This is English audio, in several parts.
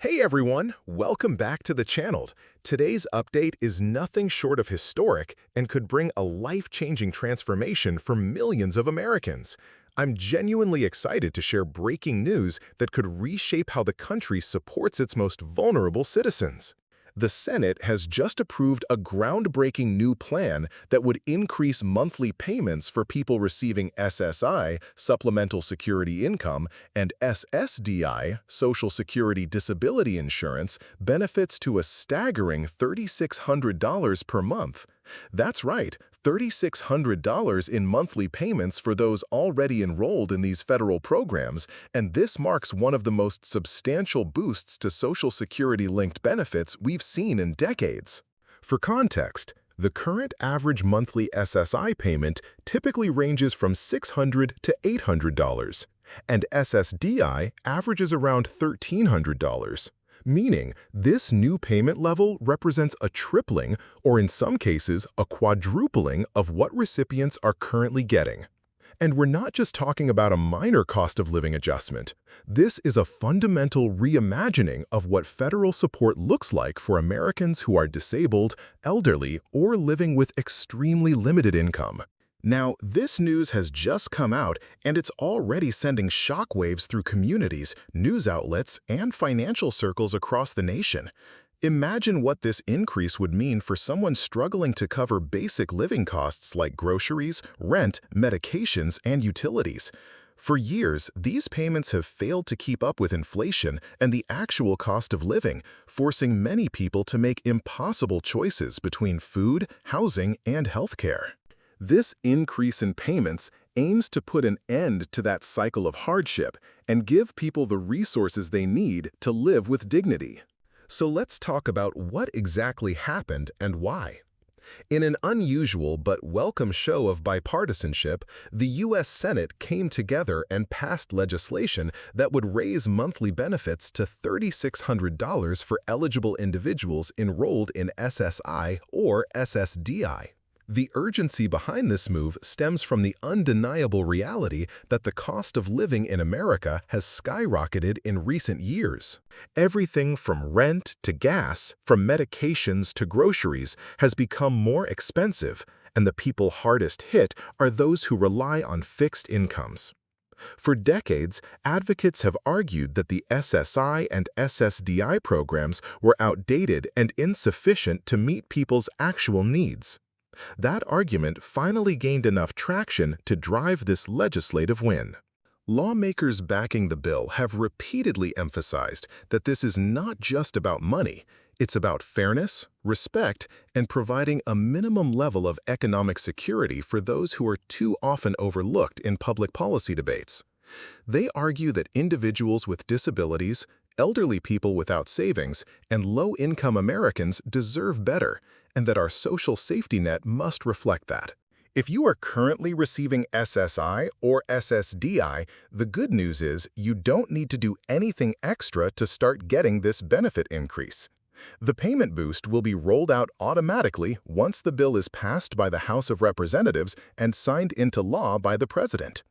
Hey everyone, welcome back to the channel. Today's update is nothing short of historic and could bring a life-changing transformation for millions of Americans. I'm genuinely excited to share breaking news that could reshape how the country supports its most vulnerable citizens. The Senate has just approved a groundbreaking new plan that would increase monthly payments for people receiving SSI, Supplemental Security Income, and SSDI, Social Security Disability Insurance, benefits to a staggering $3,600 per month. That's right, $3,600 in monthly payments for those already enrolled in these federal programs, and this marks one of the most substantial boosts to Social Security-linked benefits we've seen in decades. For context, the current average monthly SSI payment typically ranges from $600 to $800, and SSDI averages around $1,300. Meaning, this new payment level represents a tripling, or in some cases, a quadrupling of what recipients are currently getting. And we're not just talking about a minor cost of living adjustment. This is a fundamental reimagining of what federal support looks like for Americans who are disabled, elderly, or living with extremely limited income. Now, this news has just come out, and it's already sending shockwaves through communities, news outlets, and financial circles across the nation. Imagine what this increase would mean for someone struggling to cover basic living costs like groceries, rent, medications, and utilities. For years, these payments have failed to keep up with inflation and the actual cost of living, forcing many people to make impossible choices between food, housing, and healthcare. This increase in payments aims to put an end to that cycle of hardship and give people the resources they need to live with dignity. So let's talk about what exactly happened and why. In an unusual but welcome show of bipartisanship, the U.S. Senate came together and passed legislation that would raise monthly benefits to $3,600 for eligible individuals enrolled in SSI or SSDI. The urgency behind this move stems from the undeniable reality that the cost of living in America has skyrocketed in recent years. Everything from rent to gas, from medications to groceries, has become more expensive, and the people hardest hit are those who rely on fixed incomes. For decades, advocates have argued that the SSI and SSDI programs were outdated and insufficient to meet people's actual needs. That argument finally gained enough traction to drive this legislative win. Lawmakers backing the bill have repeatedly emphasized that this is not just about money, it's about fairness, respect, and providing a minimum level of economic security for those who are too often overlooked in public policy debates. They argue that individuals with disabilities, elderly people without savings, and low-income Americans deserve better, and that our social safety net must reflect that. If you are currently receiving SSI or SSDI, the good news is you don't need to do anything extra to start getting this benefit increase. The payment boost will be rolled out automatically once the bill is passed by the House of Representatives and signed into law by the President.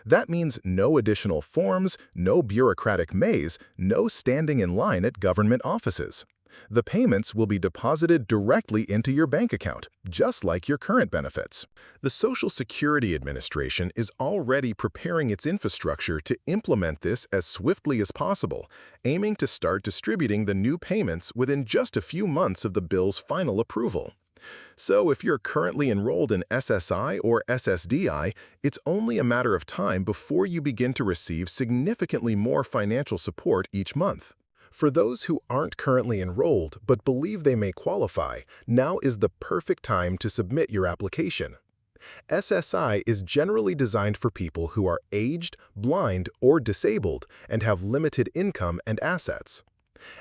That means no additional forms, no bureaucratic maze, no standing in line at government offices. The payments will be deposited directly into your bank account, just like your current benefits. The Social Security Administration is already preparing its infrastructure to implement this as swiftly as possible, aiming to start distributing the new payments within just a few months of the bill's final approval. So if you're currently enrolled in SSI or SSDI, it's only a matter of time before you begin to receive significantly more financial support each month. For those who aren't currently enrolled but believe they may qualify, now is the perfect time to submit your application. SSI is generally designed for people who are aged, blind, or disabled and have limited income and assets.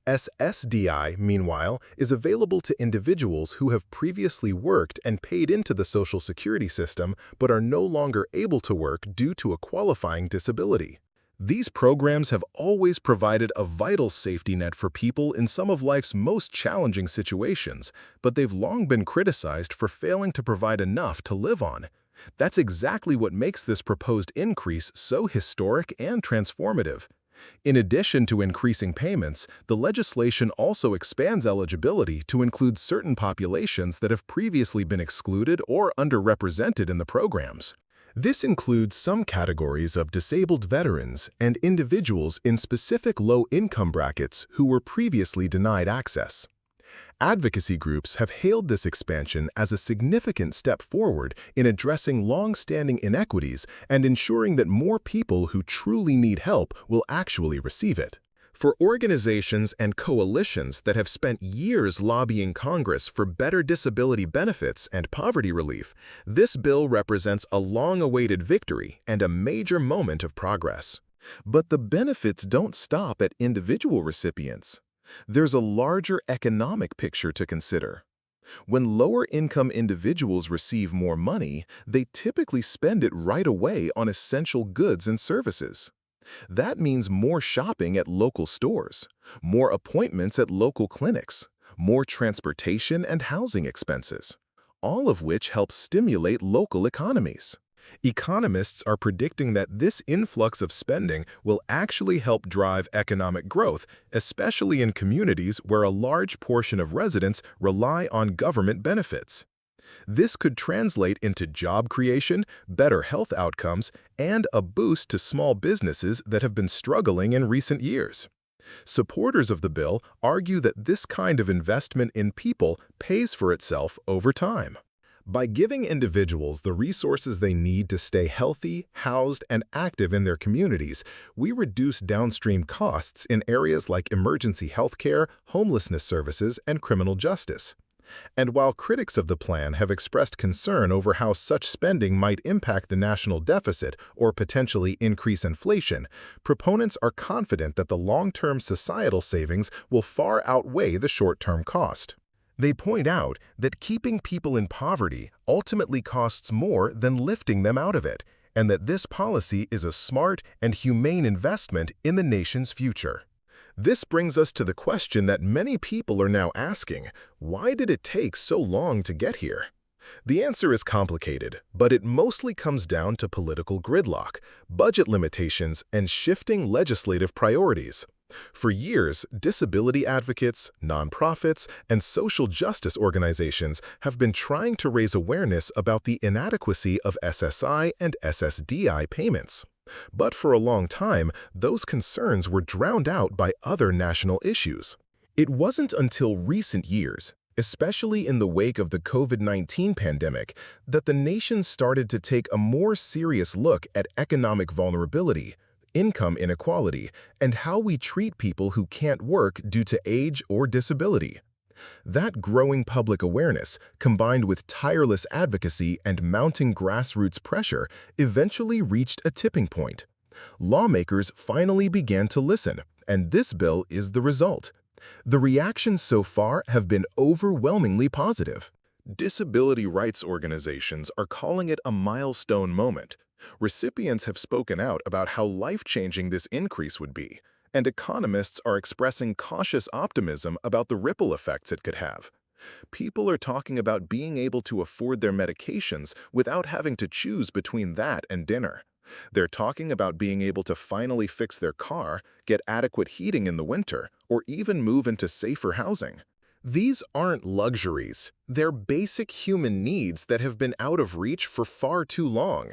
SSDI, meanwhile, is available to individuals who have previously worked and paid into the Social Security system but are no longer able to work due to a qualifying disability. These programs have always provided a vital safety net for people in some of life's most challenging situations, but they've long been criticized for failing to provide enough to live on. That's exactly what makes this proposed increase so historic and transformative. In addition to increasing payments, the legislation also expands eligibility to include certain populations that have previously been excluded or underrepresented in the programs. This includes some categories of disabled veterans and individuals in specific low-income brackets who were previously denied access. Advocacy groups have hailed this expansion as a significant step forward in addressing long-standing inequities and ensuring that more people who truly need help will actually receive it. For organizations and coalitions that have spent years lobbying Congress for better disability benefits and poverty relief, this bill represents a long-awaited victory and a major moment of progress. But the benefits don't stop at individual recipients. There's a larger economic picture to consider. When lower-income individuals receive more money, they typically spend it right away on essential goods and services. That means more shopping at local stores, more appointments at local clinics, more transportation and housing expenses, all of which help stimulate local economies. Economists are predicting that this influx of spending will actually help drive economic growth, especially in communities where a large portion of residents rely on government benefits. This could translate into job creation, better health outcomes, and a boost to small businesses that have been struggling in recent years. Supporters of the bill argue that this kind of investment in people pays for itself over time. By giving individuals the resources they need to stay healthy, housed, and active in their communities, we reduce downstream costs in areas like emergency healthcare, homelessness services, and criminal justice. And while critics of the plan have expressed concern over how such spending might impact the national deficit or potentially increase inflation, proponents are confident that the long-term societal savings will far outweigh the short-term cost. They point out that keeping people in poverty ultimately costs more than lifting them out of it, and that this policy is a smart and humane investment in the nation's future. This brings us to the question that many people are now asking: why did it take so long to get here? The answer is complicated, but it mostly comes down to political gridlock, budget limitations, and shifting legislative priorities. For years, disability advocates, nonprofits, and social justice organizations have been trying to raise awareness about the inadequacy of SSI and SSDI payments. But for a long time, those concerns were drowned out by other national issues. It wasn't until recent years, especially in the wake of the COVID-19 pandemic, that the nation started to take a more serious look at economic vulnerability, income inequality, and how we treat people who can't work due to age or disability. That growing public awareness, combined with tireless advocacy and mounting grassroots pressure, eventually reached a tipping point. Lawmakers finally began to listen, and this bill is the result. The reactions so far have been overwhelmingly positive. Disability rights organizations are calling it a milestone moment. Recipients have spoken out about how life-changing this increase would be, and economists are expressing cautious optimism about the ripple effects it could have. People are talking about being able to afford their medications without having to choose between that and dinner. They're talking about being able to finally fix their car, get adequate heating in the winter, or even move into safer housing. These aren't luxuries. They're basic human needs that have been out of reach for far too long.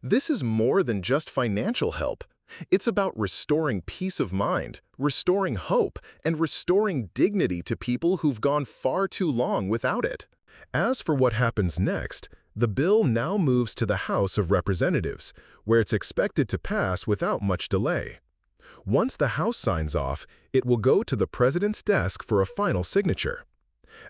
This is more than just financial help. It's about restoring peace of mind, restoring hope, and restoring dignity to people who've gone far too long without it. As for what happens next, the bill now moves to the House of Representatives, where it's expected to pass without much delay. Once the House signs off, it will go to the President's desk for a final signature.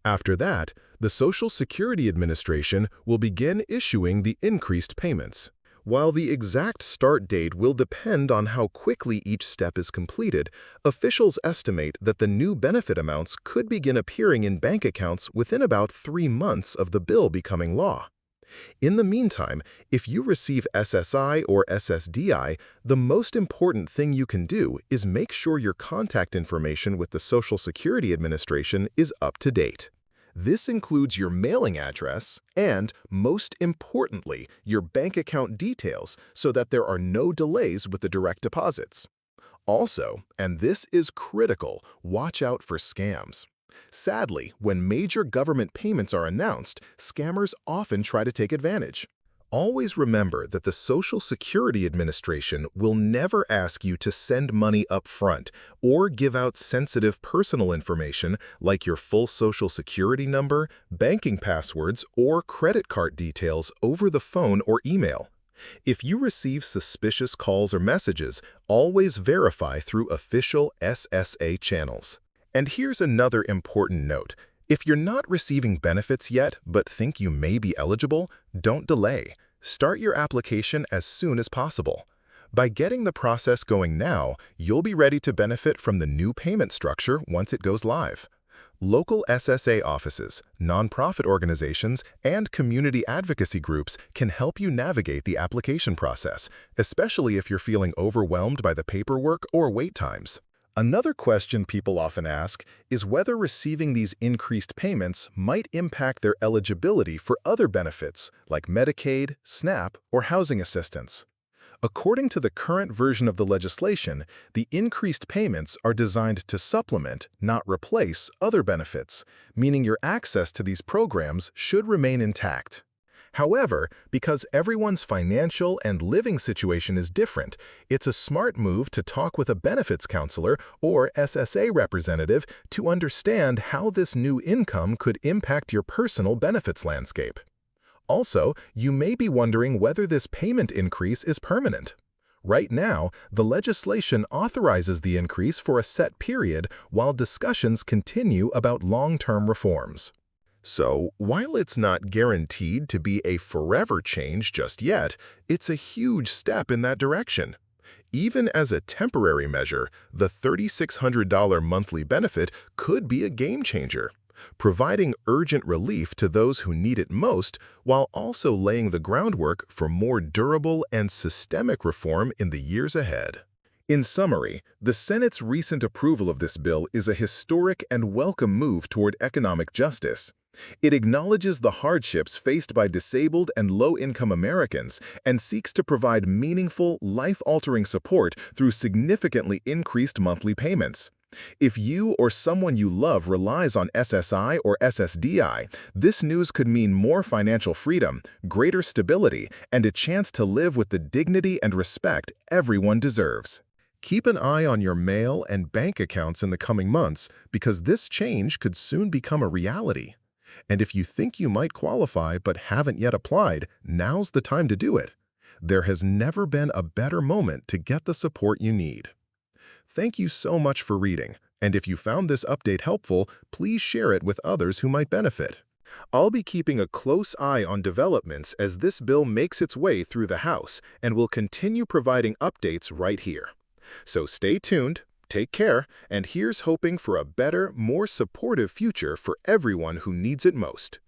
After that, the Social Security Administration will begin issuing the increased payments. While the exact start date will depend on how quickly each step is completed, officials estimate that the new benefit amounts could begin appearing in bank accounts within about 3 months of the bill becoming law. In the meantime, if you receive SSI or SSDI, the most important thing you can do is make sure your contact information with the Social Security Administration is up to date. This includes your mailing address and, most importantly, your bank account details so that there are no delays with the direct deposits. Also, and this is critical, watch out for scams. Sadly, when major government payments are announced, scammers often try to take advantage. Always remember that the Social Security Administration will never ask you to send money up front or give out sensitive personal information like your full Social Security number, banking passwords, or credit card details over the phone or email. If you receive suspicious calls or messages, always verify through official SSA channels. And here's another important note. If you're not receiving benefits yet but think you may be eligible, don't delay. Start your application as soon as possible. By getting the process going now, you'll be ready to benefit from the new payment structure once it goes live. Local SSA offices, nonprofit organizations, and community advocacy groups can help you navigate the application process, especially if you're feeling overwhelmed by the paperwork or wait times. Another question people often ask is whether receiving these increased payments might impact their eligibility for other benefits like Medicaid, SNAP, or housing assistance. According to the current version of the legislation, the increased payments are designed to supplement, not replace, other benefits, meaning your access to these programs should remain intact. However, because everyone's financial and living situation is different, it's a smart move to talk with a benefits counselor or SSA representative to understand how this new income could impact your personal benefits landscape. Also, you may be wondering whether this payment increase is permanent. Right now, the legislation authorizes the increase for a set period while discussions continue about long-term reforms. So, while it's not guaranteed to be a forever change just yet, it's a huge step in that direction. Even as a temporary measure, the $3,600 monthly benefit could be a game changer, providing urgent relief to those who need it most while also laying the groundwork for more durable and systemic reform in the years ahead. In summary, the Senate's recent approval of this bill is a historic and welcome move toward economic justice. It acknowledges the hardships faced by disabled and low-income Americans and seeks to provide meaningful, life-altering support through significantly increased monthly payments. If you or someone you love relies on SSI or SSDI, this news could mean more financial freedom, greater stability, and a chance to live with the dignity and respect everyone deserves. Keep an eye on your mail and bank accounts in the coming months because this change could soon become a reality. And if you think you might qualify but haven't yet applied, now's the time to do it. There has never been a better moment to get the support you need. Thank you so much for reading, and if you found this update helpful, please share it with others who might benefit. I'll be keeping a close eye on developments as this bill makes its way through the House and will continue providing updates right here. So stay tuned. Take care, and here's hoping for a better, more supportive future for everyone who needs it most.